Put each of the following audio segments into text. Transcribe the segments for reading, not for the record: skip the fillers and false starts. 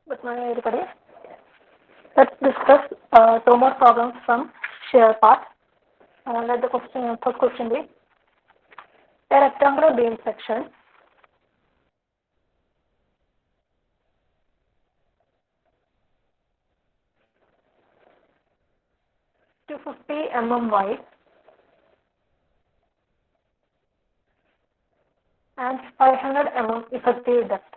Good morning, everybody. Let's discuss two more problems from shear part. Let the first question be a rectangular beam section to 50 mm wide and 500 mm effective depth.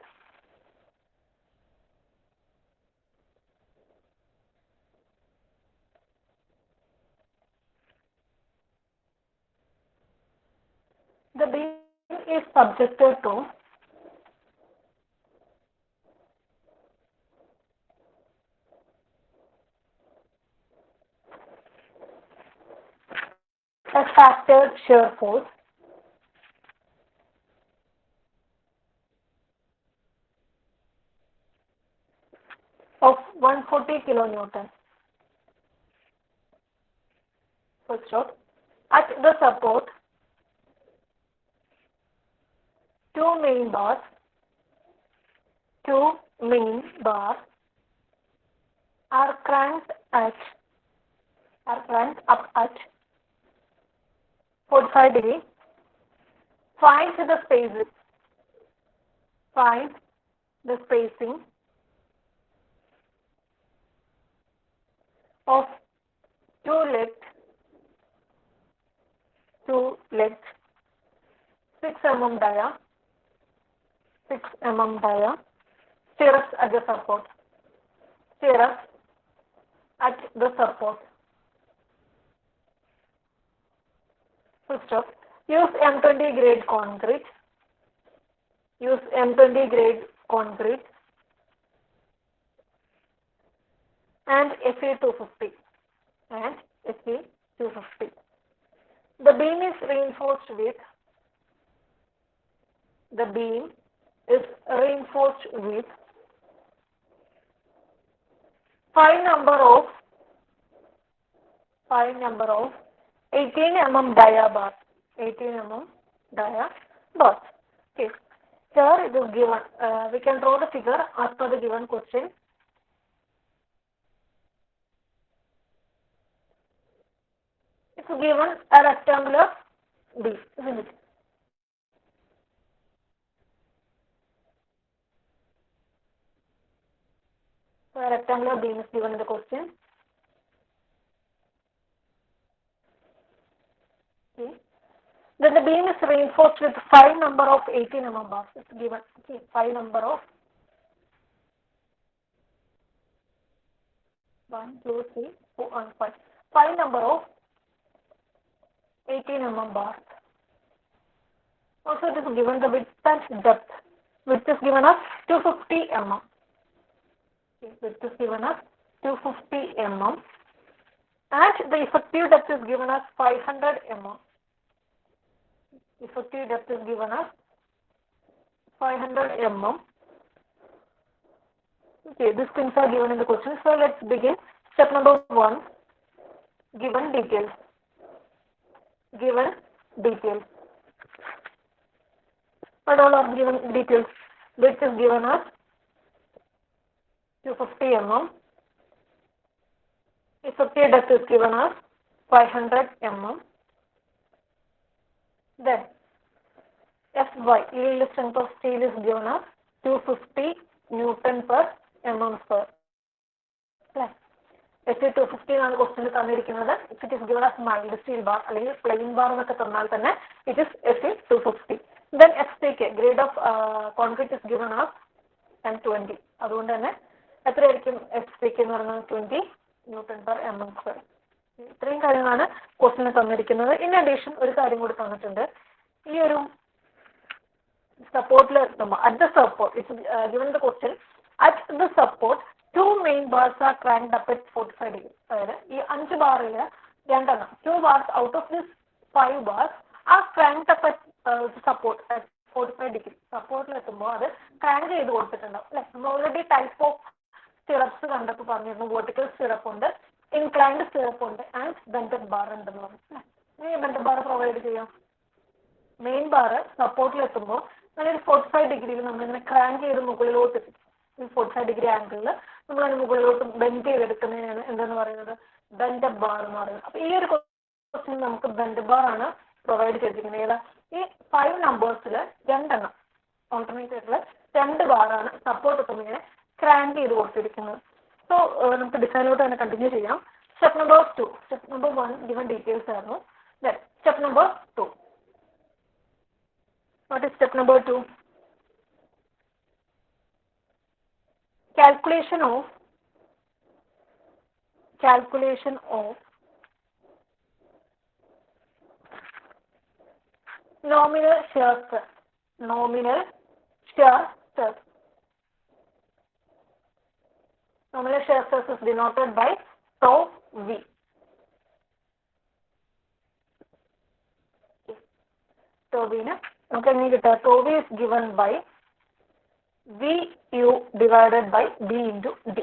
The beam is subjected to a factored shear force of 140 kilonewton. First shot. At the support, two main bars are cranked up at 45 degree. Find the spacing of two legs 6 mm dia stirrups at the support. First step, use M20 grade concrete. And Fe250. The beam is reinforced with 5 number of 18 mm dia bars. Okay. Here it is given. We can draw the figure as per the given question. It's given a rectangular beam, isn't it? So a rectangular beam is given in the question. Okay. Then the beam is reinforced with 5 number of 18 mm bars. It's given. Okay. 5 number of 1, 2, 3, 4, and 5. 5 number of 18 mm bars. Also, it is given the width and depth. Width is given as 250 mm. Okay. Width is given as 250 mm. And the effective depth is given as 500 mm. Effective depth is given as 500 mm. Okay, these things are given in the question. So let's begin. Step number 1. Given details. What all are given details? Width is given as 250 mm. Effective depth is given as 500 mm. Then Fy, yield strength of steel, is given as 250 Newton per mm square. Fe250 ആണ് ക്വസ്റ്റ്യനിൽ തന്നിരിക്കുന്നത്. If it is given as mild steel bar അല്ലെങ്കിൽ plain bar എന്നൊക്കെ തന്നാൽ തന്നെ it is Fe250. Then FCK, grade of concrete, is given as M20. അതുകൊണ്ട് തന്നെ എത്രയായിരിക്കും FCK എന്ന് പറയുന്നത് 20 Newton per mm square. ഇത്രയും കാര്യങ്ങളാണ് ക്വസ്റ്റ്യനിൽ തന്നിരിക്കുന്നത്. ഇൻ അഡീഷൻ ഒരു കാര്യം കൂടി തന്നിട്ടുണ്ട്. ഈ ഒരു സപ്പോർട്ടിൽ എത്തുമ്പോൾ at the support, it's given the question, at the support two main bars are cranked up at 45 degree. അതായത് ഈ 5 ബാറിൽ 2 bars out of this 5 bars are cranked up at support at 45 degree. സപ്പോർട്ടിൽ എത്തുമ്പോൾ അത് ക്രാങ്ക് ചെയ്ത് കൊടുത്തിട്ടുണ്ടാവും അല്ലെ. നമ്മൾ already type of stirrups കണ്ടപ്പോൾ പറഞ്ഞിരുന്നു. വെർട്ടിക്കൽ സ്റ്റിറപ്പ് ഉണ്ട്, ഇൻക്ലൈൻഡ് സ്റ്റിറപ്പ് ഉണ്ട്, ആൻഡ് ബെൻഡഡ് ബാർ ഉണ്ടെന്ന് പറഞ്ഞു അല്ലെ. ഈ ബെൻഡഡ് ബാർ പ്രൊവൈഡ് ചെയ്യാം. മെയിൻ ബാർ സപ്പോർട്ടിൽ എത്തുമ്പോൾ നല്ലൊരു 45 ഡിഗ്രിയിൽ നമ്മളിങ്ങനെ ക്രാങ്ക് ചെയ്ത് മുകളിലോട്ട് എത്തിക്കും. ഈ 45-degree ആംഗിളിൽ നമ്മൾ അതിന് മുകളിലോട്ട് ബെൻഡ് ചെയ്തെടുക്കുന്നതിനാണ് എന്തെന്ന് പറയുന്നത്, ബെൻഡ് ബാർ എന്ന് പറയുന്നത്. അപ്പോൾ ഈ ഒരു ക്വസ്റ്റ്യൻ നമുക്ക് ബെൻഡ് ബാർ ആണ് പ്രൊവൈഡ് ചെയ്തിരിക്കുന്നത്. ഏതാ, ഈ 5 നമ്പേഴ്സിൽ 2 എണ്ണം ഓൾട്ടർനേറ്റ് ആയിട്ടുള്ള 2 ബാറാണ് സപ്പോർട്ട് ഒക്കെ ഇങ്ങനെ ക്രാങ്ക് ചെയ്ത് കൊടുത്തിരിക്കുന്നത്. സോ നമുക്ക് ഡിസൈനിലോട്ട് തന്നെ കണ്ടിന്യൂ ചെയ്യാം. Step number 2, step number 1 given details ആയിരുന്നു. Step number 2. What is step number 2? Calculation of nominal shear stress. Nominal shear stress is denoted by tau v. Tau v na നമുക്ക് എങ്ങനെ കിട്ടുക, tau v is given by VU divided by B into D.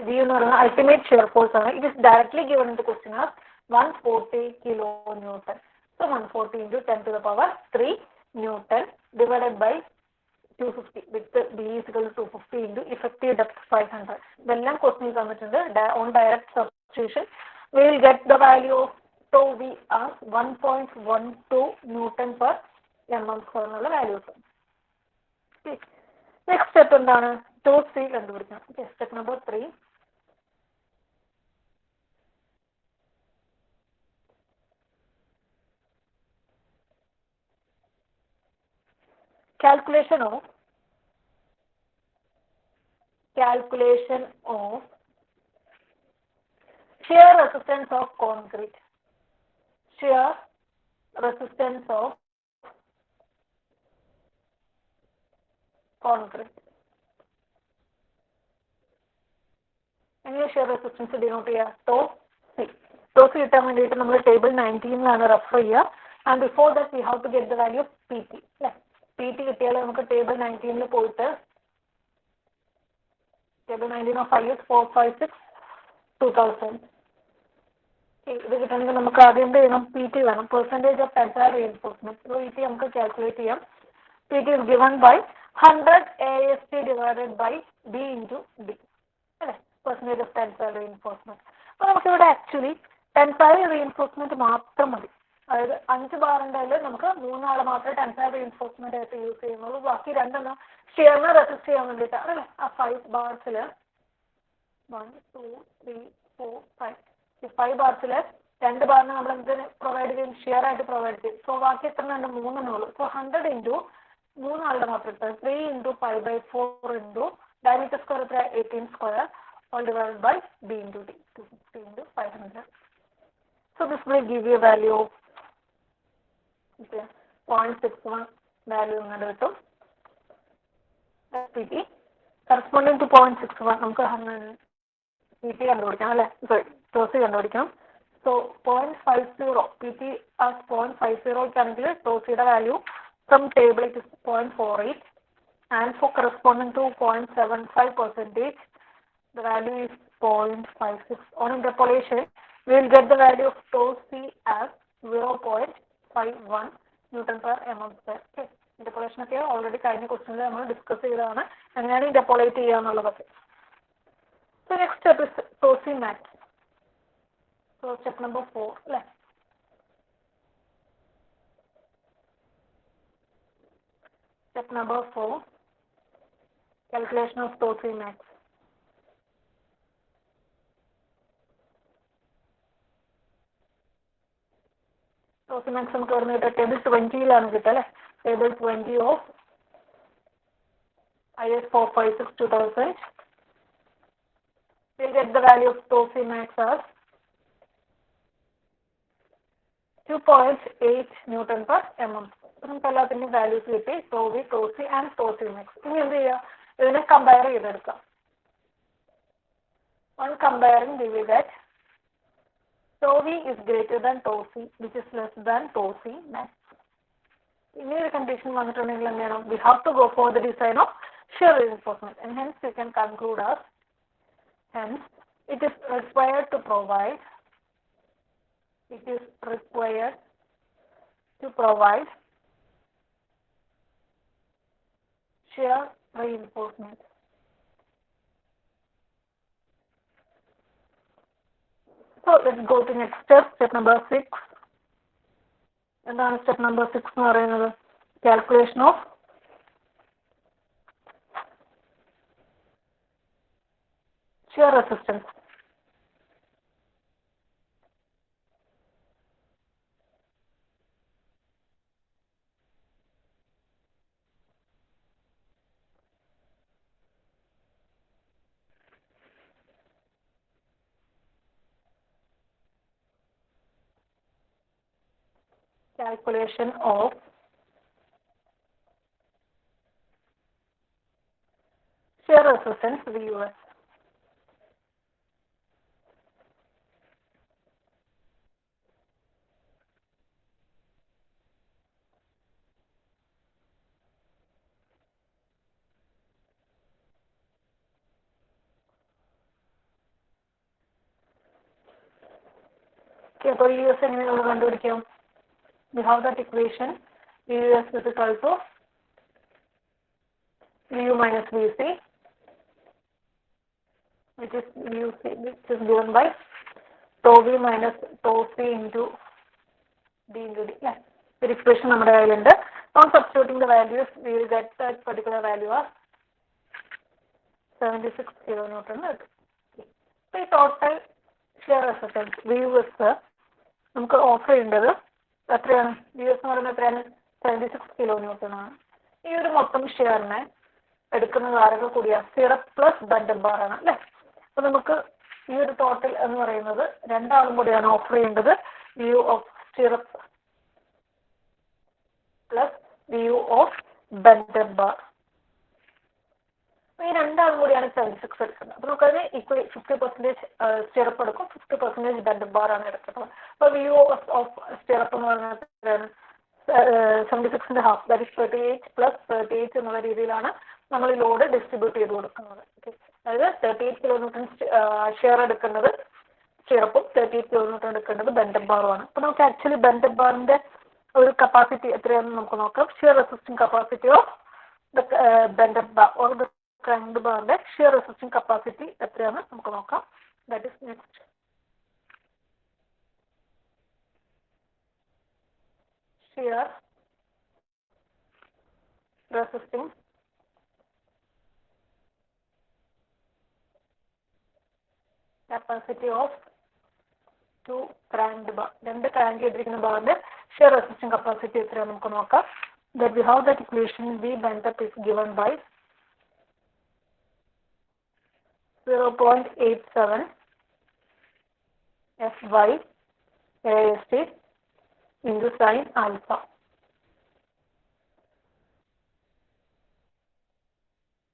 V എന്ന് പറയുന്നത് ultimate shear force ആണ്. It is directly given in the question as 140 kilonewton. So 140 into 10 to the power 3 Newton divided by 250 with B is equal to 250 into effective depth 500. ഇതെല്ലാം question തന്നിട്ടുണ്ട്. On direct substitution we will get the value of tau V as 1.12 Newton per mm square എന്നുള്ള values. Next step എന്താണ്, tau C കണ്ടുപിടിക്കണം. Step number 3. Calculation of shear resistance of concrete. Shear resistance of concrete. എങ്ങനെ shear resistance denote ചെയ്യുക, tau C. tau C കിട്ടാൻ വേണ്ടിയിട്ട് നമ്മൾ table 19 refer ചെയ്യുക. And before that we have to get the value of PT. അല്ലേ, PT കിട്ടിയാൽ നമുക്ക് table 19 പോയിട്ട് ടേബിൾ 19 ഓഫ് 5 is 456 2000. ഇത് കിട്ടണമെങ്കിൽ നമുക്ക് ആദ്യം എന്ത് ചെയ്യണം, PT വേണം, percentage of tensile reinforcement. PT നമുക്ക് കാൽക്കുലേറ്റ് ചെയ്യാം. PT is given by 100 AST divided by B into D. അല്ലേ, പെർസെൻറ്റേജ് ഓഫ് ടെൻസൈൽ റീഇൻഫോഴ്സ്മെന്റ്. അപ്പോൾ നമുക്കിവിടെ ആക്ച്വലി ടെൻസൈൽ റീഇൻഫോഴ്സ്മെന്റ് മാത്രം മതി. അതായത് 5 ബാറിൻ്റെ നമുക്ക് 3 ആൾ മാത്രമേ ടെൻസൈൽ റീഇൻഫോഴ്സ്മെന്റ് ആയിട്ട് യൂസ് ചെയ്യുന്നുള്ളൂ. ബാക്കി 2 ഷിയറിനെ റെസിസ്റ്റ് ചെയ്യാൻ വേണ്ടിയിട്ട് അല്ലേ. ആ 5 ബാർസിൽ 1 2 3 4 5 ഈ 5 ബാർസിൽ 2 ബാറിന് നമ്മൾ എന്തിന് പ്രൊവൈഡ് ചെയ്യും, ഷിയർ ആയിട്ട് പ്രൊവൈഡ് ചെയ്യും. സോ ബാക്കി എത്ര ഉണ്ട്, 3 ഉള്ളൂ. സോ 100 into 3 ആളുടെ മാത്രം ഇട്ട് 3 into 5/4 into diameter square എത്ര 18 square all divided by B into D 250 into 500. So this will give you a value of 0.61 value ഇങ്ങനെ കിട്ടും. PT corresponding to 0.61 നമുക്ക് PT കണ്ടുപിടിക്കണം അല്ലേ, സോറി tau C കണ്ടുപിടിക്കണം. സോ 0.50 PT as 0.50 ആണെങ്കിൽ tau C യുടെ value from table it is 0.48 and for corresponding to 0.75% the value is 0.56. On interpolation we will get the value of tau C as 0.51 Newton per mm square. Okay, interpolation ഒക്കെ already കഴിഞ്ഞ ക്വസ്റ്റ്യനിൽ നമ്മൾ discuss ചെയ്തതാണ്, എങ്ങനെയാണ് interpolate ചെയ്യുക എന്നുള്ളതൊക്കെ. So next step is tau C max. So step number 4 അല്ലേ. Step number 4, calculation of tau C max. tau C max നമുക്ക് ഇവിടെ കിട്ടുക ടേബിൾ 20 കിട്ടുക അല്ലേ. Table 20 of IS 456 2000. We'll get the value of tau C max as 2.8 Newton per mm. നമുക്ക് എല്ലാത്തിൻ്റെയും values കിട്ടി, tau V, tau C and tau C max. ഇനി എന്ത് ചെയ്യുക, ഇതിനെ കമ്പയർ ചെയ്തെടുക്കാം. On comparing we will get tau V is greater than tau C which is less than tau C max. ഇനി ഒരു കണ്ടീഷൻ വന്നിട്ടുണ്ടെങ്കിൽ എന്താണ്, we have to go for the design of shear reinforcement and hence we can conclude as hence it is required to provide shear reinforcement. So let's go to next step, step number 6. എന്താണ് step number 6 എന്ന് പറയുന്നത്? Calculation of shear resistance. Calculation of shear resistance VUS. Okay, അപ്പോൾ VUS എങ്ങനെ നമ്മൾ കണ്ടുപിടിക്കും? We have that equation VUS is equal to VU minus VC, which is given by tau V minus tau C into D into D. Yeah, the expression നമ്മുടെ കയ്യിലുണ്ട്. On substituting the values, we will get that particular value as 76 kilonewton. So total shear resistance VUS നമുക്ക് offer ചെയ്യേണ്ടത് എത്രയാണ്? VUS എന്ന് പറയുന്നത് എത്രയാണ്? 76 kilonewton ആണ്. ഈ ഒരു മൊത്തം ഷെയറിനെ എടുക്കുന്നത് ആരൊക്കെ കൂടിയാ? സ്റ്റിറപ്പ് പ്ലസ് ബെൻഡഡ് ബാർ ആണ് അല്ലേ? അപ്പൊ നമുക്ക് ഈ ഒരു ടോട്ടൽ എന്ന് പറയുന്നത് രണ്ടാളും കൂടിയാണ് ഓഫർ ചെയ്യേണ്ടത്. View of stirrup plus view of bended bar. ഈ രണ്ടാളും കൂടിയാണ് 76 എടുക്കുന്നത്. അപ്പൊ നമുക്കതിന് ഈക്വൽ 50% സ്റ്റിറപ്പ് എടുക്കും, 50% ബെൻഡഡ് ബാർ ആണ് എടുക്കുന്നത്. അപ്പൊ വ്യൂ ഓഫ് സ്റ്റിറപ്പ് എന്ന് പറയുന്നത് 76.5, ദാറ്റ് ഇസ് 38 പ്ലസ് 38 എന്നുള്ള രീതിയിലാണ് നമ്മൾ ഈ ലോഡ് ഡിസ്ട്രിബ്യൂട്ട് ചെയ്ത് കൊടുക്കുന്നത്. അതായത് 38 kilonewton ഷെയർ എടുക്കുന്നത് സ്റ്റിറപ്പും 38 kilonewton എടുക്കേണ്ടത് ബെൻഡഡ് ബാറുമാണ്. അപ്പൊ നമുക്ക് ആക്ച്വലി ബെൻഡഡ് ബാറിന്റെ ഒരു കപ്പാസിറ്റി എത്രയാണെന്ന് നമുക്ക് നോക്കാം. Shear resisting capacity of the bended bar or the cranked ബാറിന്റെ ഷിയർ റെസിസ്റ്റിംഗ് കപ്പാസിറ്റി എത്രയാണെന്ന് നമുക്ക് നോക്കാം. That is next. Shear resisting capacity of two cranked bar. രണ്ട് crank ചെയ്തിരിക്കുന്ന ബാറിന്റെ ഷിയർ റെസിസ്റ്റിംഗ് കപ്പാസിറ്റി എത്രയാണ് നമുക്ക് നോക്കാം. That we have that equation V bent up is given by 0.87 Fy AST into sin alpha.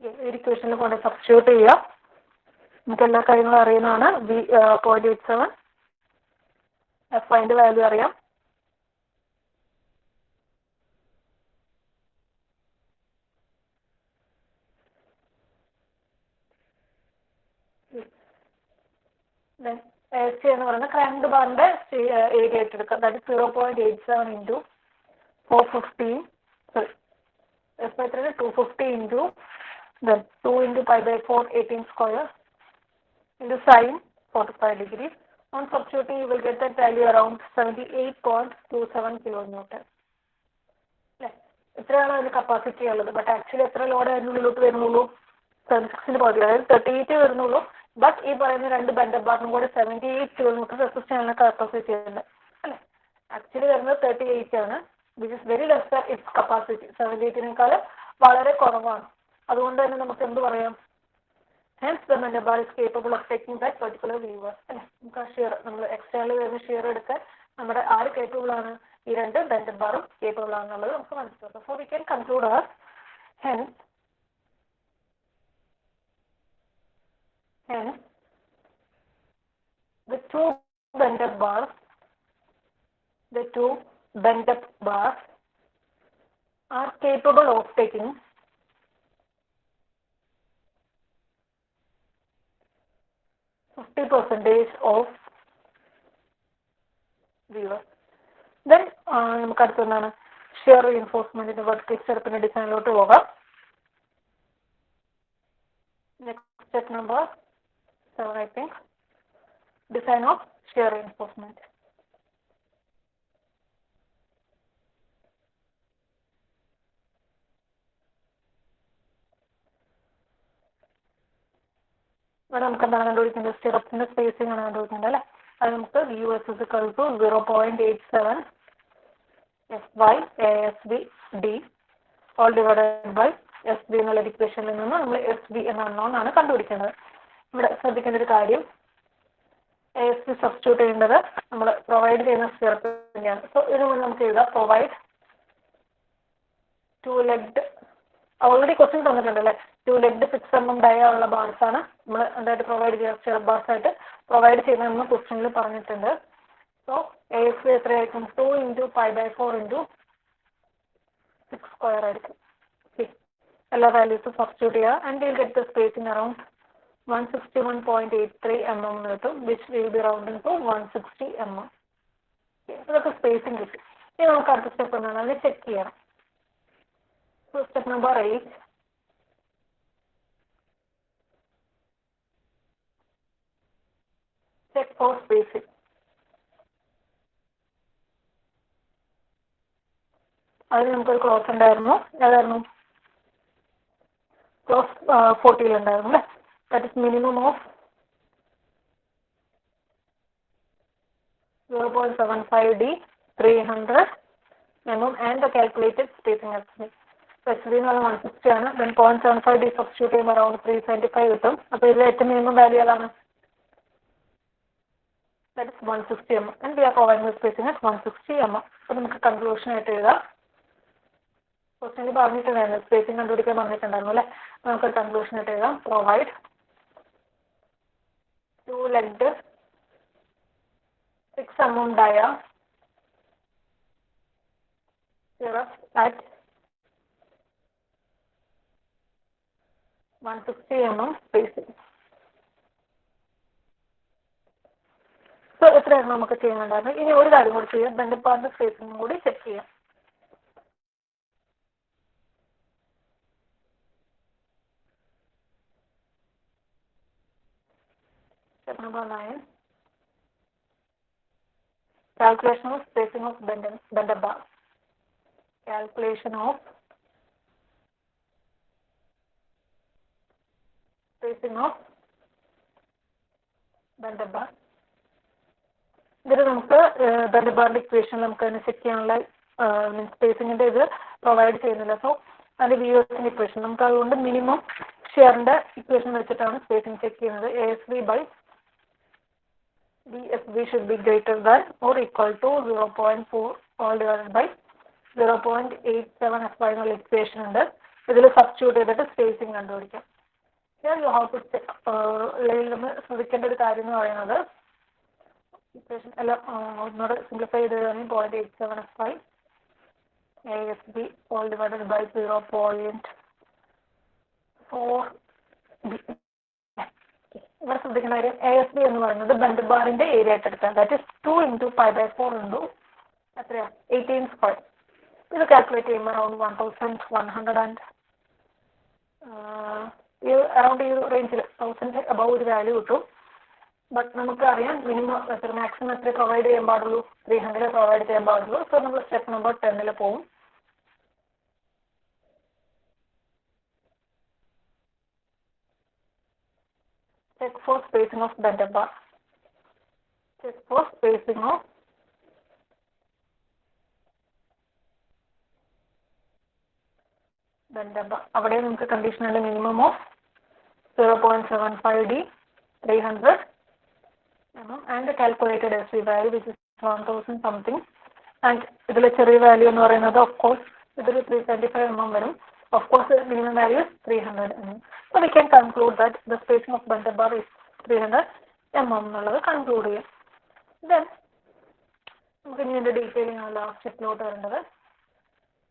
ഈ ഇക്വേഷനിൽ കൊണ്ട് സബ്സ്റ്റിറ്റ്യൂട്ട് ചെയ്യാം. നമുക്ക് എല്ലാ കാര്യങ്ങളും അറിയുന്നതാണ്. 0.87 Fy വാല്യൂ അറിയാം. AST എന്ന് പറയുന്ന ക്രാങ്ക്ഡ് ബാറിന്റെ ഏരിയ എടുക്കുക. That is 0.87 into 415 Fy 250 into then 2 into pi by 4 18 square into sin 45 degrees. On substituting, you will get that value around 78.27 kilonewton. ഇത്രയാണ് അതിന് കപ്പാസിറ്റി ഉള്ളത്. ബട്ട് ആക്ച്വലി എത്ര ലോഡ് അതിനുള്ളിലോട്ട് വരുന്നുള്ളൂ? 76 പകുതി, അതായത് 38 വരുന്നുള്ളൂ. ബട്ട് ഈ പറയുന്ന രണ്ട് ബെൻഡഡ് ബാറിനും കൂടെ 78 kilonewton റെസിസ്റ്റ് ചെയ്യാനുള്ള കപ്പാസിറ്റി ഉണ്ട് അല്ലേ? ആക്ച്വലി വരുന്നത് 38 ആണ്, which is very less than it's capacity. 78 വളരെ കുറവാണ്. അതുകൊണ്ട് തന്നെ നമുക്ക് എന്ത് പറയാം? Hence the bended bar is capable of taking that particular VUS. അല്ലേ? നമുക്ക് ആ ഷിയർ നമ്മൾ എക്സ്റ്റേണൽ വരുന്ന ഷിയർ എടുക്കാൻ നമ്മുടെ ആര് കേപ്പബിൾ ആണ്? ഈ രണ്ട് ബെൻഡഡ് ബാറും കേപ്പബിൾ ആണെന്നുള്ളത് നമുക്ക് മനസ്സിലാക്കാം. So we can conclude as hence the two bended bars are capable of taking 50% of VUS. Then നമുക്ക് അടുത്തൊന്നാണ് ഷിയർ റീഇൻഫോഴ്സ്മെന്റിന്റെ വെർട്ടിക്കൽ സ്റ്റെപ്പിന്റെ ഡിസൈനിലോട്ട് പോകാം. Next step number 7 I think. Design of shear reinforcement. ഇവിടെ നമുക്ക് എന്താണ് കണ്ടുപിടിക്കുന്നത്? സ്റ്റിറപ്പിന്റെ സ്പേസിംഗ് ആണ് കണ്ടുപിടിക്കുന്നത് അല്ലേ? അത് നമുക്ക് US is equal to 0.87 FY ASB D all divided by SB എന്നുള്ള ഇക്വേഷനിൽ നിന്ന് നമ്മൾ SB എന്ന അൺനോൺ ആണ് കണ്ടുപിടിക്കുന്നത്. ഇവിടെ ശ്രദ്ധിക്കേണ്ട ഒരു കാര്യം, ASB സബ്സ്റ്റിറ്റ്യൂട്ട് ചെയ്യേണ്ടത് നമ്മൾ പ്രൊവൈഡ് ചെയ്യുന്ന സ്റ്റിറപ്പ് തന്നെയാണ്. സോ ഇതിനുവേണ്ടി നമുക്ക് എഴുതാം provide to legged, already question തന്നിട്ടുണ്ട് അല്ലേ? ടു ലെഗ്ഡ് 6 mm ഡയ ഉള്ള ബാർസ് ആണ് നമ്മൾ എന്തായിട്ട് പ്രൊവൈഡ് ചെയ്യുക, സ്റ്റിറപ്പ് ബാർസ് ആയിട്ട് പ്രൊവൈഡ് ചെയ്യുന്നതെന്ന് ക്വസ്റ്റ്യനിൽ പറഞ്ഞിട്ടുണ്ട്. സോ ASB എത്രയായിരിക്കും? 2 × π/4 × 6² ആയിരിക്കും. എല്ലാ വാല്യൂസും സബ്സ്റ്റിറ്റ്യൂട്ട് ചെയ്യുക and will get the spacing around 161.83 mm കിട്ടും, which will be rounding to 160 mm. ഇതൊക്കെ സ്പേസിംഗ് കിട്ടും. ഇനി നമുക്ക് അടുത്ത സ്റ്റെപ്പ് എന്താണ്? അത് ചെക്ക് ചെയ്യണം. So step number 8, check for spacing. അതിന് നമുക്കൊരു ക്ലോസ് ഉണ്ടായിരുന്നു. ഏതായിരുന്നു? ക്ലോസ് 40 ഉണ്ടായിരുന്നു അല്ലേ? That is minimum of 0.75D 300 mm and the calculated spacing estimate. SB എന്ന് പറഞ്ഞാൽ 160 ആണ്. ദെൻ 0.75D സബ്സ്റ്റിറ്റ്യൂട്ട് ചെയ്യുമ്പോൾ അറൗണ്ട് 375 കിട്ടും. അപ്പോൾ ഇതിൽ ഏറ്റവും മിനിമം വാല്യൂ ഏതാണ്? That is 160 mm and we are providing the spacing at 160 mm. അപ്പോൾ നമുക്ക് കൺക്ലൂഷൻ ആയിട്ട് എഴുതാം. ക്വസ്റ്റ്യനിൽ പറഞ്ഞിട്ടുണ്ടായിരുന്നു, സ്പേസിംഗ് കണ്ടുപിടിക്കാൻ പറഞ്ഞിട്ടുണ്ടായിരുന്നു അല്ലേ? നമുക്കൊരു കൺക്ലൂഷൻ ആയിട്ട് എഴുതാം. Provide to legged 6 mm dia stirrups at 160 mm spacing. So എത്രയാണ് നമുക്ക് ചെയ്യാനുണ്ടായിരുന്നത്? ഇനി ഒരു കാര്യം കൂടി ചെയ്യാം, ബെൻഡപ്പാറിന്റെ സ്പേസിംഗ് കൂടി ചെക്ക് ചെയ്യാം. Step number 9, calculation of spacing of bender bar. Calculation of spacing of bender bar. ഇതിൽ നമുക്ക് ബെൻഡർ ബാറിന്റെ ഇക്വേഷൻ നമുക്ക് തന്നെ ചെക്ക് ചെയ്യാനുള്ള സ്പേസിങ്ങിന്റെ ഇത് പ്രൊവൈഡ് ചെയ്യുന്നില്ല. സോ അതിന്റെ VOSന്റെ ഇക്വേഷൻ നമുക്ക് അതുകൊണ്ട് മിനിമം ഷെയറിന്റെ ഇക്വേഷൻ വെച്ചിട്ടാണ് സ്പേസിംഗ് ചെക്ക് ചെയ്യുന്നത്. ASB should be greater than or equal to 0.4 all divided by 0.87 FY എന്നുള്ള ഇക്വേഷൻ ഉണ്ട്. ഇതിൽ സബ്സ്റ്റിറ്റ്യൂട്ട് ചെയ്തിട്ട് സ്പേസിംഗ് കണ്ടുപിടിക്കാം. Here you have to check. ശ്രദ്ധിക്കേണ്ട ഒരു കാര്യം എന്ന് പറയുന്നത് ഇക്വേഷൻ എല്ലാം ഒന്നുകൂടെ സിംപ്ലിഫൈ ചെയ്തതാണ്. 0.87 FY ASB all divided by 0.4B. ഇവിടെ ശ്രദ്ധിക്കുന്ന കാര്യം ASB എന്ന് പറയുന്നത് ബെൻഡർ ബാറിന്റെ ഏരിയ ആയിട്ട് എടുക്കാം. ദാറ്റ് ഇസ് 2 × π/4 × എത്രയാ 18². ഇത് കാൽക്കുലേറ്റ് ചെയ്യുമ്പോൾ അറൗണ്ട് 1100 ആൻഡ് അറൗണ്ട് ഈ റേഞ്ചിൽ 1000 അബവ് ഒരു വാല്യൂ കിട്ടും. ബട്ട് നമുക്കറിയാം മിനിമം എത്ര മാക്സിമം എത്ര പ്രൊവൈഡ് ചെയ്യാൻ പാടുള്ളൂ? 300 പ്രൊവൈഡ് ചെയ്യാൻ പാടുള്ളൂ. സോ നമ്മൾ സ്റ്റെപ്പ് നമ്പർ 10 പോകും. Check for spacing of bender bar. Check for spacing of bender bar. അവിടെ നമുക്ക് conditional minimum of 0.75D 300 mm and the calculated SB value which is 1000 something. And ഇതിലെ ചെറിയ വാല്യൂ എന്ന് പറയുന്നത് ഓഫ് കോഴ്സ് ഇതിൽ 375 mm വരും. Of course, the minimum value is 300 mm. So we can conclude that the spacing of bender bar is 300 mm എന്നുള്ളത് conclude ചെയ്യാം. Then നമുക്ക് ഇനി ഇതിന്റെ ഡീറ്റെയിലിംഗ് ആണ് ലാസ്റ്റ് സ്റ്റെപ്പിലോട്ട് വരേണ്ടത്.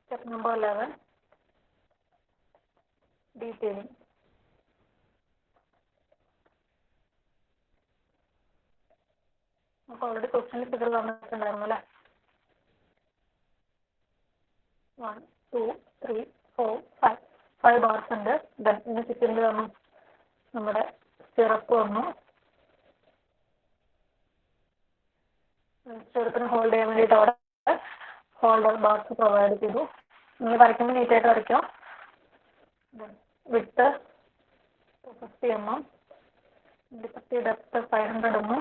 Step number 11, detailing. നമുക്ക് ഓൾറെഡി ക്വസ്റ്റ്യനിൽ ഫിഗർ തന്നിട്ടുണ്ടായിരുന്നു അല്ലേ? 1 2 3 4 5 ബാർസ് ഉണ്ട്. ദെൻ ഇതിന് ചുറ്റിൻ്റെ വന്നു നമ്മുടെ സ്റ്റിറപ്പ് വന്നു. ചെറുപ്പിന് ഹോൾഡ് ചെയ്യാൻ വേണ്ടിയിട്ട് അവിടെ ഹോൾഡർ ബാർസ് പ്രൊവൈഡ് ചെയ്തു. നിങ്ങൾ വരയ്ക്കുമ്പോൾ നീറ്റായിട്ട് വരയ്ക്കാം. വിട്ട് 250 mm, depth 500 mm.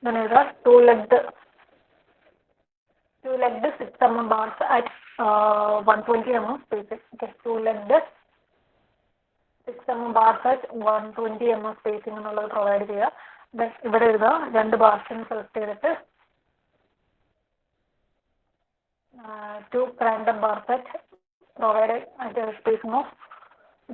Then is a two-legged 6 mm bars at 120 mm spacing. Okay, two-legged 6 mm bars at 120 mm spacing എന്നുള്ളത് പ്രൊവൈഡ് ചെയ്യുക. ദെൻ ഇവിടെ എഴുതുക, 2 ബാർസിന് സെലക്ട് ചെയ്തിട്ട് 2 cranked bars at provided at a spacing of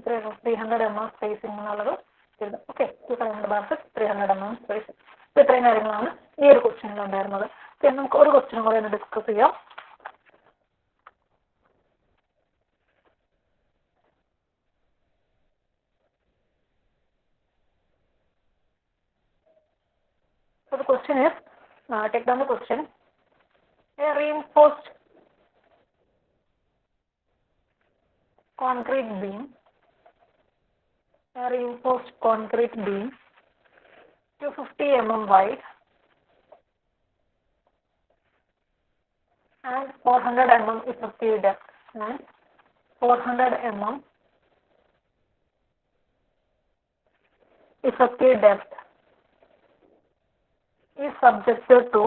300 mm spacing എന്നുള്ളത് എഴുതുക. Okay, 2 cranked bars at 300 mm spacing. ഇത്രയും കാര്യങ്ങളാണ് ഈ ഒരു ക്വസ്റ്റ്യനിൽ ഉണ്ടായിരുന്നത്. പിന്നെ നമുക്ക് ഒരു ക്വസ്റ്റ്യനും കൂടെ ഒന്ന് ഡിസ്കസ് ചെയ്യാം. So the question is, take down the question. A reinforced concrete beam, a reinforced concrete beam 250 mm wide and 400 mm effective depth, and 400 mm effective depth is subjected to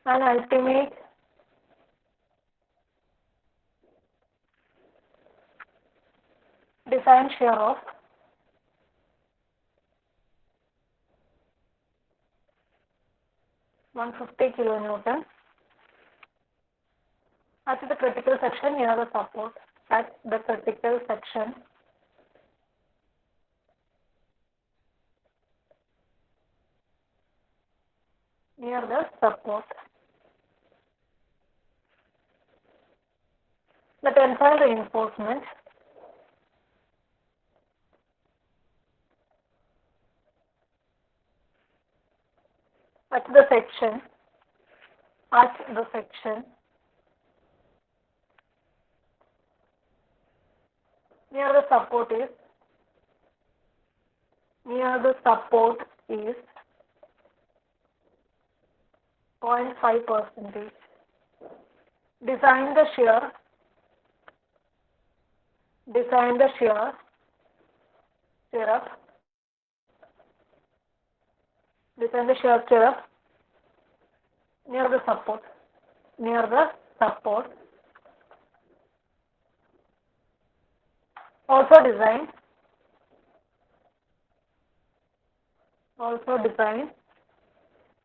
an ultimate design shear of 150 kilonewton at the critical section near the support. At the critical section near the support, the tensile reinforcement at the section near the support is 0.5%. Design the shear stirrup near the support. Also design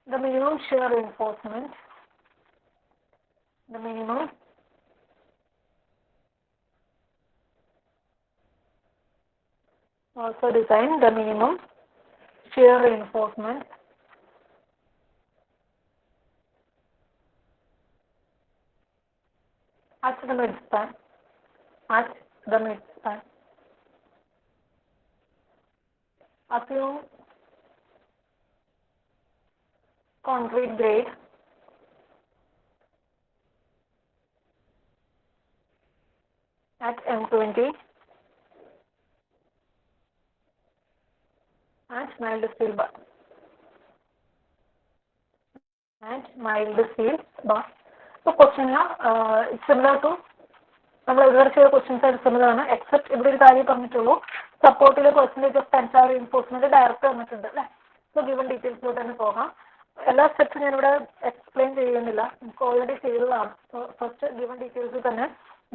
the minimum shear reinforcement, at the midspan. Assume concrete grade at M20 and mild steel bar. So question it's similar to നമ്മൾ ഇതുവരെ ചെയ്ത questions ആയിട്ട് similar ആണ്, except ഇവിടെ ഒരു കാര്യം പറഞ്ഞിട്ടുള്ളൂ, സപ്പോർട്ടിലെ percentage of tensile reinforcement direct വന്നിട്ടുണ്ട് അല്ലേ. സോ ഗിവൺ ഡീറ്റെയിൽസിലോട്ട് തന്നെ പോകാം. എല്ലാ സ്റ്റെപ്സും ഞാനിവിടെ എക്സ്പ്ലെയിൻ ചെയ്യുന്നില്ല, നമുക്ക് ഓൾറെഡി ചെയ്തതാണ്. സോ ഫസ്റ്റ് ഗിവൺ ഡീറ്റെയിൽസ് തന്നെ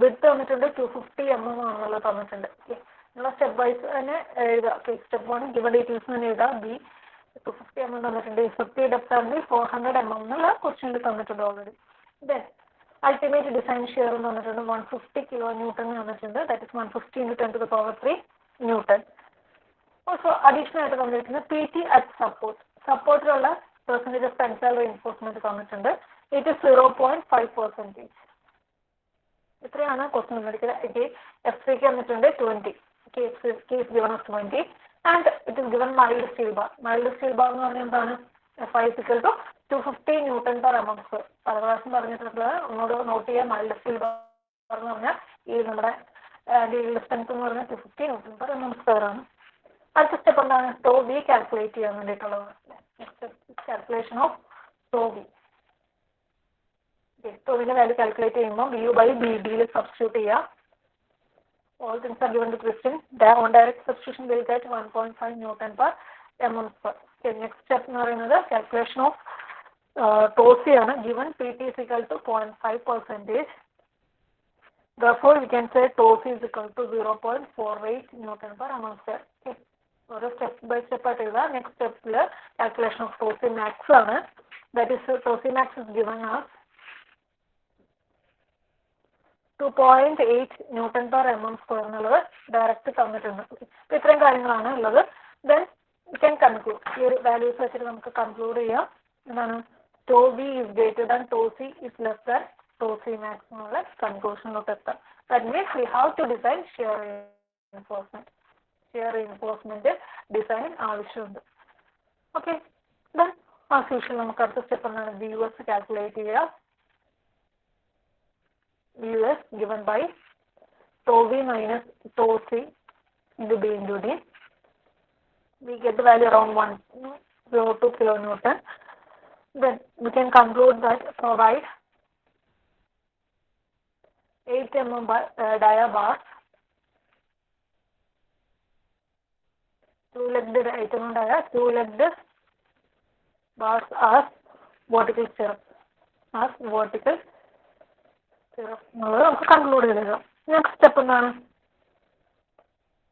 വിഡ്ത്ത് വന്നിട്ടുണ്ട് 250 mm ആണെന്നുള്ളത് തന്നിട്ടുണ്ട്. ഓക്കെ, നിങ്ങൾ സ്റ്റെപ്പ് വൈസ് തന്നെ എഴുതുക. ഓക്കെ, സ്റ്റെപ്പ് 1 ഗിവൺ ഡീറ്റെയിൽസ് തന്നെ എഴുതുക. ബി 250 mm തന്നിട്ടുണ്ട്. ഇഫക്റ്റീവ് ഡെപ്ത് ആണെങ്കിൽ 400 mm എന്നുള്ള ക്വസ്റ്റ്യനിൽ തന്നിട്ടുണ്ട് already. Then ultimate design shear എന്ന് പറഞ്ഞിട്ടുണ്ട് 150 kilonewton തന്നിട്ടുണ്ട്. That is 150 × 10⁻³ newton. Also additional ആയിട്ട് തന്നിരിക്കുന്നത് പി ടി അറ്റ് സപ്പോർട്ടിലുള്ള പെർസെൻറ്റേജ് ഓഫ് ടെൻസൈൽ റീഇൻഫോഴ്സ്മെന്റ് തന്നിട്ടുണ്ട്. It is 0.5%. ഇത്രയാണ് ക്വസ്റ്റ്യൻ തന്നിരിക്കുന്നത്. F3 തന്നിട്ടുണ്ട് 20. Case given of 20 and it is given mild steel bar. Mild steel bar എന്ന് പറഞ്ഞാൽ എന്താണ്? F5 = 250 Newton/mm. പല പ്രാവശ്യം പറഞ്ഞിട്ടുള്ളത് ഒന്നുകൂടെ നോട്ട് ചെയ്യാൻ. മൈൽഡ് സ്റ്റീൽ ബാർ എന്ന് പറഞ്ഞാൽ ഈ നമ്മുടെ strength എന്ന് പറഞ്ഞാൽ 250 Newton per mm square ആണ്. അടുത്ത സ്റ്റെപ്പ് എന്താണ്? tau v കാൽക്കുലേറ്റ് ചെയ്യാൻ വേണ്ടിയിട്ടുള്ളത്. Calculation of tau v. tau v value calculate ചെയ്യുമ്പോൾ VU/BD സബ്സ്റ്റിറ്റ്യൂട്ട് ചെയ്യുക. All things are given to question. On direct substitution will get 1.5 Newton per mm square. Okay, next step എന്ന് പറയുന്നത് calculation of tau c ആണ്. Given PT is equal to 0.5%. Therefore, we can say tau c is equal to 0.48 Newton per mm square. Okay. ഒരു step by step ആയിട്ട് എഴുതാം. Next സ്റ്റെപ്പിൽ calculation of tau c max ആണ്. That is tau c max is given as 2.8 Newton per mm square എന്നുള്ളത് direct തന്നിട്ടുണ്ട്. അപ്പോൾ ഇത്രയും കാര്യങ്ങളാണ് ഉള്ളത്. Then we can conclude. ഈ ഒരു വാല്യൂസ് വെച്ചിട്ട് നമുക്ക് കൺക്ലൂഡ് ചെയ്യാം. എന്താണ്? tau v is greater than tau c is less than tau c max എന്നുള്ള കൺക്ലൂഷനിലോട്ട് എത്താം. That means we have to design shear reinforcement. Shear reinforcement design ആവശ്യമുണ്ട്. ഓക്കെ. ദെൻ ആസ് യൂഷ്വൽ നമുക്ക് അടുത്ത സ്റ്റെപ്പ് എന്താണ്? VUS കാൽക്കുലേറ്റ് ചെയ്യുക. VUS given by tau v minus tau c into B into D. We get the value around 102 kilonewton. Then we can conclude that provide 8 mm dia bars, 2-legged 8 mm dia, 2-legged bars as vertical stirrup. നമുക്ക് conclude ചെയ്തേക്കാം. Next step എന്താണ്?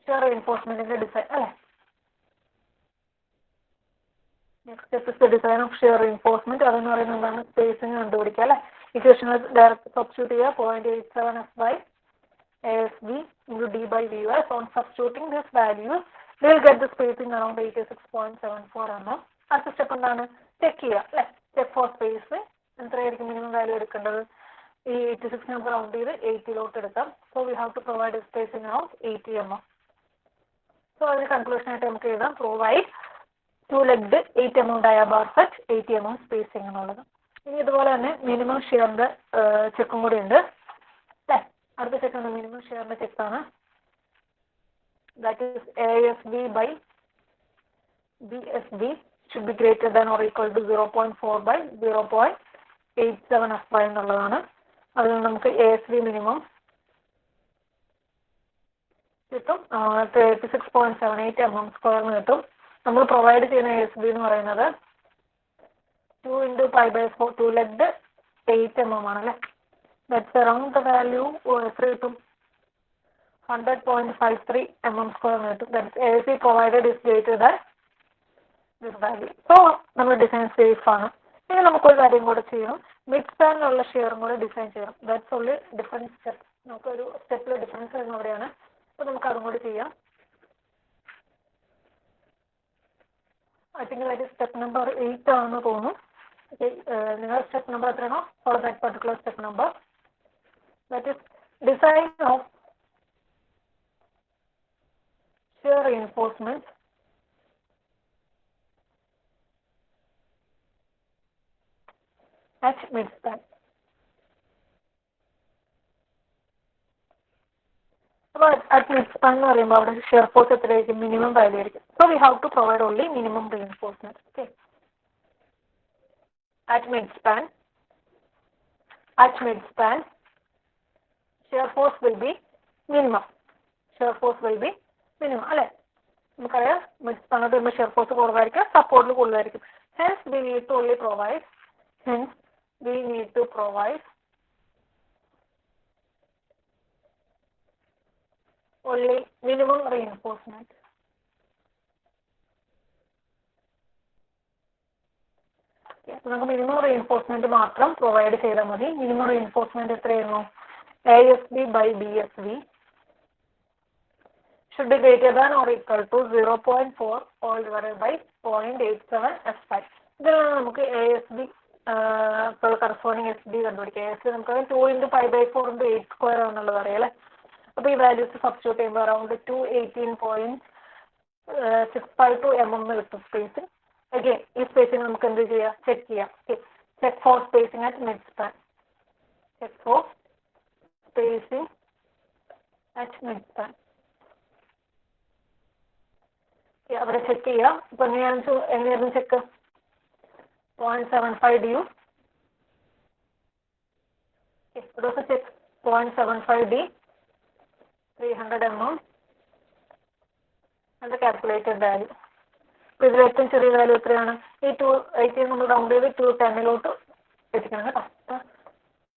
Shear റീഇൻഫോഴ്സ്മെന്റിന്റെ design അല്ലേ? Next step is the design of shear reinforcement. അതെന്ന് പറയുന്നത് എന്താണ്? Spacing കണ്ടുപിടിക്കുക അല്ലേ? ഇക്വേഷനിൽ ഡയറക്റ്റ് സബ്സ്റ്റിറ്റ്യൂട്ട് ചെയ്യുക. 0.87 F/ASB into D/VUS. On substituting this values we will get the spacing around 86.74 mm. അടുത്ത സ്റ്റെപ്പ് എന്താണ്? ചെക്ക് ചെയ്യുക അല്ലേ? Check for space. എത്രയായിരിക്കും മിനിമം വാല്യൂ എടുക്കേണ്ടത്? ഈ 86 നമുക്ക് റൗണ്ട് ചെയ്ത് 80 എടുക്കാം. So we have to provide spacing around 80 mm. So അതിന് കൺക്ലൂഷൻ ആയിട്ട് നമുക്ക് എഴുതാം provide 2-legged 8 mm dia bars at 80 mm spacing എന്നുള്ളത്. ഇനി ഇതുപോലെ തന്നെ മിനിമം ഷിയറിന്റെ ചെക്കും കൂടി ഉണ്ട് അല്ലേ? അടുത്ത ചെക്ക് ആണ് മിനിമം ഷിയറിന്റെ ചെക്കാണ്. That is ASB/BSB should be greater than or equal to 0.4/0.87 F/y എന്നുള്ളതാണ്. അതിൽ നമുക്ക് ASB മിനിമം കിട്ടും 36.78 mm square കിട്ടും. നമ്മൾ പ്രൊവൈഡ് ചെയ്യുന്ന ASB എന്ന് പറയുന്നത് 2 into pi/4 2-legged 8 mm ആണല്ലേ? ദാറ്റ്സ് അറൗണ്ട് ദ വാല്യൂ എത്ര കിട്ടും? 100.53 mm square കിട്ടും. That's ASB provided is greater than this value. So നമ്മൾ ഡിസൈൻ സേഫ് ആണ്. ഇനി നമുക്കൊരു കാര്യം കൂടെ ചെയ്യണം. മിഡ് സ്പാനിലുള്ള ഷിയറും കൂടെ ഡിസൈൻ ചെയ്യണം. That's only difference step. നമുക്കൊരു സ്റ്റെപ്പിൽ ഡിഫറൻസ് വരുന്ന അവിടെയാണ്. അപ്പോൾ നമുക്ക് അതും കൂടി ചെയ്യാം. I think that is step number 8 ആണെന്ന് തോന്നുന്നു. നിങ്ങളുടെ സ്റ്റെപ്പ് നമ്പർ എത്രയാണോ for that particular step number. That is design of shear reinforcement at midspan. അപ്പോൾ അറ്റ് മിഡ്സ്പാൻ എന്ന് പറയുമ്പോൾ അവിടെ ഷിയർ ഫോഴ്സ് എത്രയായിരിക്കും? മിനിമം വാല്യൂ ആയിരിക്കും. So we have to provide only minimum reinforcement. Okay. at midspan shear force will be minimum. അല്ലേ? നമുക്കറിയാം മിഡ്സ്പാനോട്ട് വരുമ്പോൾ shear force കുറവായിരിക്കും, സപ്പോർട്ടിൽ കൂടുതലായിരിക്കും. Hence we need to provide only minimum reinforcement. നമുക്ക് മിനിമം റീഇൻഫോഴ്സ്മെന്റ് മാത്രം provide ചെയ്താൽ മതി. മിനിമം റീഇൻഫോഴ്സ്മെന്റ് എത്രയായിരുന്നു? ASB/BSB should be greater than or equal to 0.4 all divided by 0.87 F/y. ഇതിലാണ് നമുക്ക് ASB കറസ്പോണ്ടിങ് SB കണ്ടുപിടിക്കുക. ASB നമുക്ക് 2 into pi/4 into 8 square ആണെന്നുള്ളത് അറിയാം അല്ലേ? അപ്പോൾ ഈ വാല്യൂസ് സബ്സ്റ്റിറ്റ്യൂട്ട് ചെയ്യുമ്പോൾ അറൗണ്ട് 218.652 mm കിട്ടും സ്പേസിങ്. അഗെയിൻ ഈ സ്പേസിങ് നമുക്ക് എന്ത് ചെയ്യാം? ചെക്ക് ചെയ്യാം. Check for spacing at mid span. at midspan. അവിടെ ചെക്ക് ചെയ്യാം. ഇപ്പൊ എങ്ങനെയായിരുന്നു check? 0.75 DU. It also check 0.75 D, 300 mm, and the calculated value. ഇപ്പോൾ ഇതിൽ ഏറ്റവും ചെറിയ വാല്യൂ എത്രയാണ്? ഈ 280 നമ്മൾ റൗണ്ട് ചെയ്ത് 210 എത്തിക്കണം കേട്ടോ.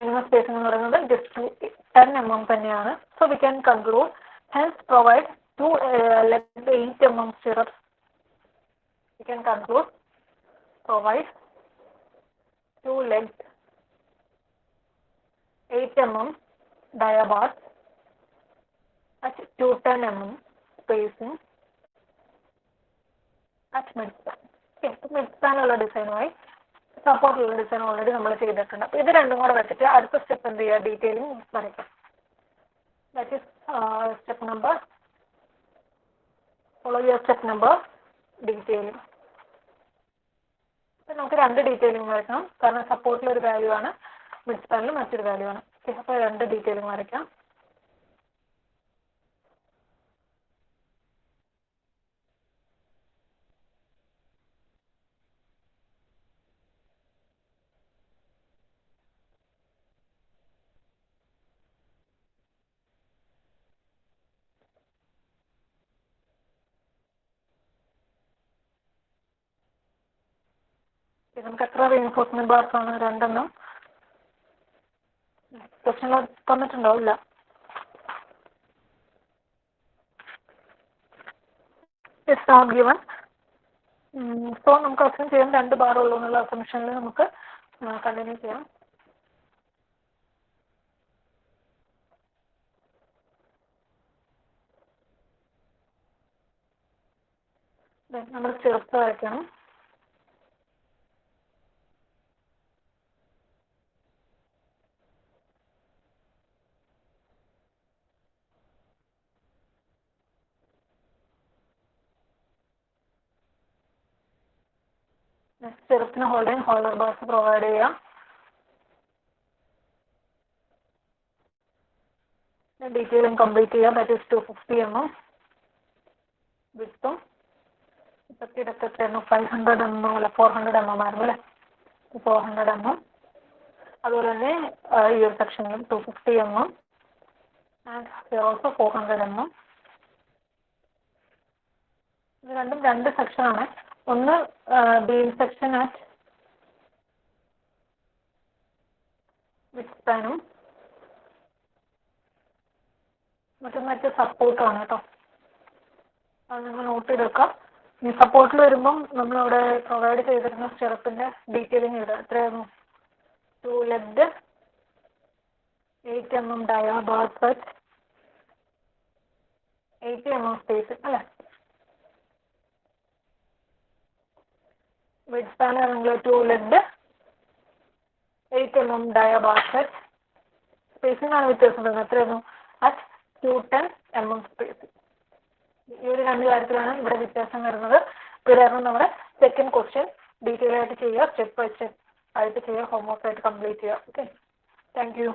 മിനിമം സ്പേസിംഗ് എന്ന് പറയുന്നത് ജസ്റ്റ് 10 mm തന്നെയാണ്. So we can conclude hence provide 8 mm stirrups. We can conclude provide 2-legged 8 mm dia bars at 210 mm spacing at midspan. മിഡ്സ്പാനുള്ള ഡിസൈനുമായി സപ്പോർട്ടുള്ള ഡിസൈൻ ഓൾറെഡി നമ്മൾ ചെയ്തിട്ടുണ്ട്. അപ്പോൾ ഇത് രണ്ടും കൂടെ വെച്ചിട്ട് അടുത്ത സ്റ്റെപ്പ് എന്ത് ചെയ്യുക? ഡീറ്റെയിലിംഗ് വരയ്ക്കാം. That is step number. Follow your step number detailing. അപ്പം നമുക്ക് രണ്ട് ഡീറ്റെയിലിംഗ് വരയ്ക്കണം. കാരണം സപ്പോർട്ടിലൊരു വാല്യൂ ആണ്, മിഡ്സ്പാനിൽ മറ്റൊരു വാല്യൂ ആണ്. അപ്പോൾ രണ്ട് ഡീറ്റെയിലിംഗ് വരയ്ക്കാം. നമുക്ക് എത്ര റീഇൻഫോഴ്സ്മെന്റ് ബാർസ് ആണ്? രണ്ടെണ്ണം. ക്വസ്റ്റ്യൻ തന്നിട്ടുണ്ടോ? ഇല്ല. It's not given. സോ നമുക്ക് അസ്യൂം ചെയ്യാം 2 ബാർ ഉള്ളൂ എന്നുള്ള അസംഷനിൽ നമുക്ക് കണ്ടിന്യൂ ചെയ്യാം. നമ്മൾ ചേർത്ത് വരയ്ക്കണം. ചെറുപ്പിന് ഹോൾഡിംഗ് ഹോൾഡർ ബാർസ് പ്രൊവൈഡ് ചെയ്യാം. ഡീറ്റെയിലിംഗ് കംപ്ലീറ്റ് ചെയ്യാം. ദാറ്റ് ഈസ് 250 mm വിഡ്ത്തും ഇപ്പോഴത്തെ ഇടയ്ക്ക് 500 mm അല്ല 400 mm ആയിരുന്നു അല്ലേ? 400 mm. അതുപോലെ തന്നെ ഈ ഒരു സെക്ഷനിലും 250 mm ആൻഡ് ഓൾസോ 400 mm. ഇത് രണ്ടും 2 സെക്ഷനാണ്. ഒന്ന് ബീം സെക്ഷൻ അറ്റ് മിഡ്സ്പാനും മറ്റേ സപ്പോർട്ടാണ് കേട്ടോ. അത് നിങ്ങൾ നോട്ട് ചെയ്തെടുക്കാം. ഈ സപ്പോർട്ടിൽ വരുമ്പം നമ്മളവിടെ പ്രൊവൈഡ് ചെയ്തിരുന്ന സ്റ്റെറപ്പിൻ്റെ ഡീറ്റെയിലിംഗ് ചെയ്ത് എത്രയായിരുന്നു? 2-legged 8 mm dia bars at 80 mm spacing അല്ലേ? മിഡ്സ്പാൻ ആണെങ്കിൽ 2-legged 8 mm dia bars at spacing ആണ് വ്യത്യാസം വരുന്നത്. എത്രയായിരുന്നു? At 210 mm spacing. ഈ ഒരു 2 കാര്യത്തിലാണ് ഇവിടെ വ്യത്യാസം വരുന്നത്. ഇതായിരുന്നു നമ്മുടെ സെക്കൻഡ് ക്വസ്റ്റ്യൻ. ഡീറ്റെയിൽ ആയിട്ട് ചെയ്യുക, സ്റ്റെപ്പ് ബൈ സ്റ്റെപ്പ് ആയിട്ട് ചെയ്യുക, ഹോംവർക്ക് ആയിട്ട് കംപ്ലീറ്റ് ചെയ്യുക. Okay, thank you.